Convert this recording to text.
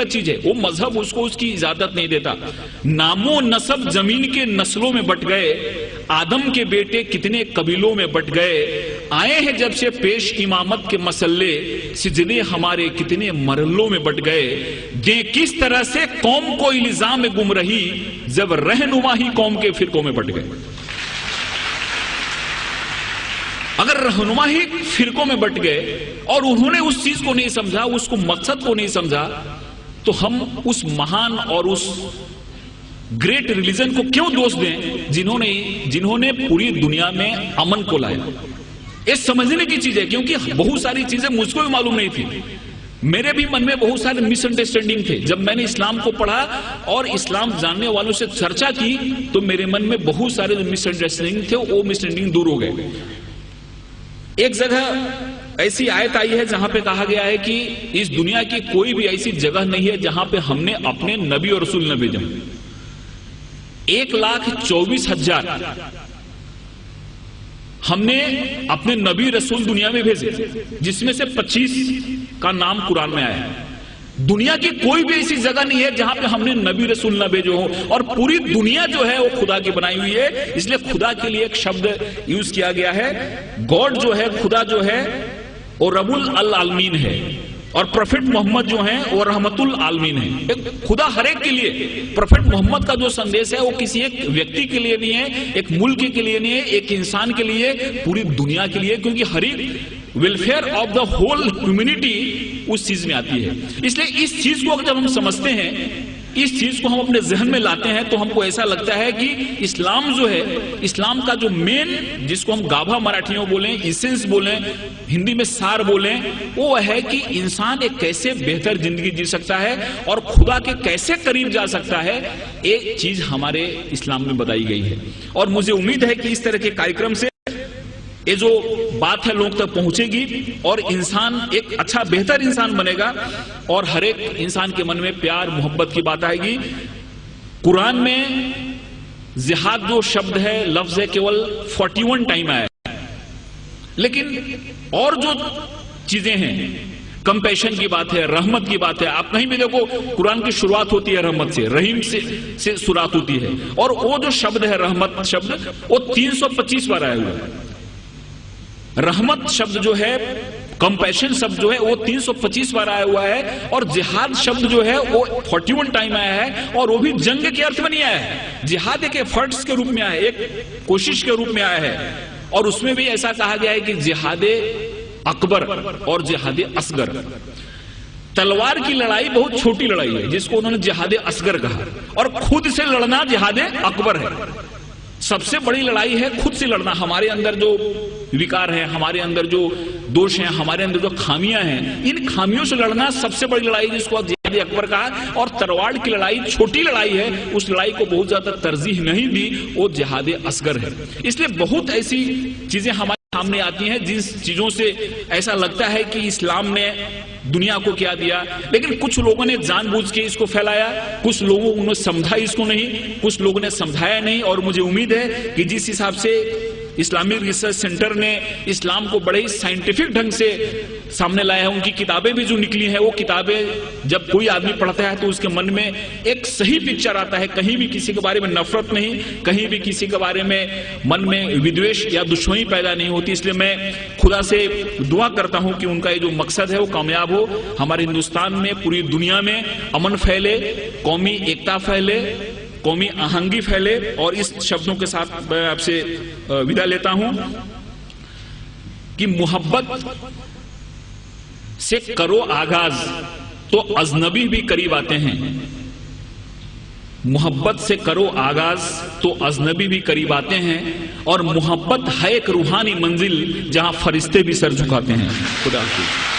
چیز ہے، وہ مذہب اس کو اس کی اجازت نہیں دیتا۔ نامو نسب زمین کے نسلوں میں بٹ گئے، آدم کے بیٹے کتنے قبیلوں میں بٹ گئے، آئے ہیں جب سے پیش امامت کے مسئلے، سجدے ہمارے کتنے مرحلوں میں بٹ گئے، دیں کس طرح سے قوم کو الزام گمراہی، جب رہنما ہی قوم کے فرقوں میں بٹ گئے۔ اگر رہنما ہی فرقوں میں بٹ گئے اور انہوں نے اس چیز کو نہیں سمجھا، اس کو مقصد کو نہیں سمجھا، تو ہم اس مہان اور اس گریٹ ریلیجن کو کیوں دوش دیں جنہوں نے پوری دنیا میں امن کو لایا۔ یہ سمجھنے کی چیز ہے، کیونکہ بہت ساری چیزیں مجھ کو بھی معلوم نہیں تھی، میرے بھی من میں بہت سارے مس انڈرسٹینڈنگ تھے۔ جب میں نے اسلام کو پڑھا اور اسلام جاننے والوں سے چرچا کی تو میرے من میں بہت سارے جو مس انڈرسٹینڈنگ تھے وہ مس انڈرسٹینڈنگ دور ہو گئے۔ ایک جگہ ایسی آیت آئی ہے جہاں پہ کہا گیا ہے کہ اس دنیا کی کوئی بھی ایسی جگہ نہیں ہے جہاں پہ ہم نے اپنے نبی اور رسول نہ بھیجا۔ 1,24,000 ہم نے اپنے نبی رسول دنیا میں بھیجے، جس میں سے 25 کا نام قرآن میں آیا ہے۔ دنیا کی کوئی بھی ایسی جگہ نہیں ہے جہاں پہ ہم نے نبی رسول نہ بھیجے ہو، اور پوری دنیا جو ہے وہ خدا کی بنائی ہوئی ہے، اس لیے خدا کے لیے ایک شبد یوز کیا گیا ہے۔ گاڈ جو ہے، خدا جو ہے وہ رب العالمین ہے، اور پروفٹ محمد جو ہیں وہ رحمت العالمین ہے۔ خدا ہر ایک کے لیے، پروفٹ محمد کا جو سندیش ہے وہ کسی ایک ویکتی کے لیے نہیں ہے، ایک ملک کے لیے نہیں ہے، ایک انسان کے لیے، پوری دنیا کے لیے، کیونکہ ہر ایک welfare of the whole humanity اس چیز میں آتی ہے۔ اس لیے اس چیز کو جب ہم سمجھتے ہیں، اس چیز کو ہم اپنے ذہن میں لاتے ہیں، تو ہم کو ایسا لگتا ہے کہ اسلام جو ہے، اسلام کا جو مین، جس کو ہم گابھا مراٹھیوں بولیں، ایسنس بولیں، ہندی میں سار بولیں، وہ ہے کہ انسان ایک کیسے بہتر زندگی جی سکتا ہے اور خدا کے کیسے قریب جا سکتا ہے، ایک چیز ہمارے اسلام میں بتائی گئی ہے۔ اور مجھے امید ہے کہ اس طرح کے کارکرم سے یہ جو بات ہے لوگ تک پہنچے گی اور انسان ایک اچھا بہتر انسان بنے گا، اور ہر ایک انسان کے من میں پیار محبت کی بات آئے گی۔ قرآن میں جہاد جو شبد ہے، لفظ ہے، کیول 41 ٹائم آیا ہے، لیکن اور جو چیزیں ہیں، کمپیشن کی بات ہے، رحمت کی بات ہے، آپ کہیں بھی دیکھو قرآن کی شروعات ہوتی ہے رحمت سے، رحیم سے شروعات ہوتی ہے، اور وہ جو شبد ہے رحمت شبد، وہ 325 بار آیا ہوا ہے۔ رحمت شبد جو ہے، کمپیشن شبد جو ہے، وہ 325 بار آیا ہوا ہے، اور جہاد شبد جو ہے وہ 41 ٹائم آیا ہے، اور وہ بھی جنگ کے ارتھ میں نہیں آیا ہے، جہاد ایک ایفرٹس کے روپ میں آیا ہے، ایک کوشش کے روپ میں آیا ہے، اور اس میں بھی ایسا کہا گیا ہے کہ جہاد اکبر اور جہاد اصغر۔ تلوار کی لڑائی بہت چھوٹی لڑائی ہے جس کو انہوں نے جہاد اصغر کہا، اور خود سے لڑنا جہاد اکبر ہے۔ سب سے بڑی لڑائی ہے خود سے لڑنا، ہمارے اندر جو وکار ہیں، ہمارے اندر جو دوش ہیں، ہمارے اندر جو خامیاں ہیں، ان خامیوں سے لڑنا سب سے بڑی لڑائی جس کو جہاد اکبر کہا، اور تلوار کی لڑائی چھوٹی لڑائی ہے، اس لڑائی کو بہت زیادہ ترجیح نہیں دی، وہ جہاد اصغر ہے۔ اس لیے بہت ایسی چیزیں ہمارے سامنے آتی ہیں جن چیزوں سے ایسا لگتا ہے کہ اسلام نے دنیا کو کیا دیا، لیکن کچھ لوگوں نے جان بوجھ کے اس کو پھیلایا، کچھ لوگوں نے سمجھا اس کو نہیں، کچھ لوگوں نے سمجھایا نہیں، اور مجھے امید ہے کہ جس حساب سے اسلامک ریسرچ سینٹر نے اسلام کو بڑے ہی سائنٹیفک ڈھنگ سے سامنے لایا ہے، ان کی کتابیں بھی جو نکلی ہیں، وہ کتابیں جب کوئی آدمی پڑھتا ہے تو اس کے من میں ایک صحیح پکچر آتا ہے، کہیں بھی کسی کے بارے میں نفرت نہیں، کہیں بھی کسی کے بارے میں من میں ودویش یا دشمنی پیدا نہیں ہوتی۔ اس لیے میں خدا سے دعا کرتا ہوں کہ ان کا یہ جو مقصد ہے وہ کامیاب ہو، ہمارے ہندوستان میں، پوری دنیا میں امن پھیلے، قومی ایکتا پھیلے، قومی آہنگی پھیلے، اور اس شبدوں کے ساتھ میں آپ سے ودا لیتا ہوں کہ محبت سے کرو آغاز تو اجنبی بھی قریب آتے ہیں، محبت سے کرو آغاز تو اجنبی بھی قریب آتے ہیں، اور محبت ہے ایک روحانی منزل جہاں فرشتے بھی سر جھکاتے ہیں۔ خدا حافظ۔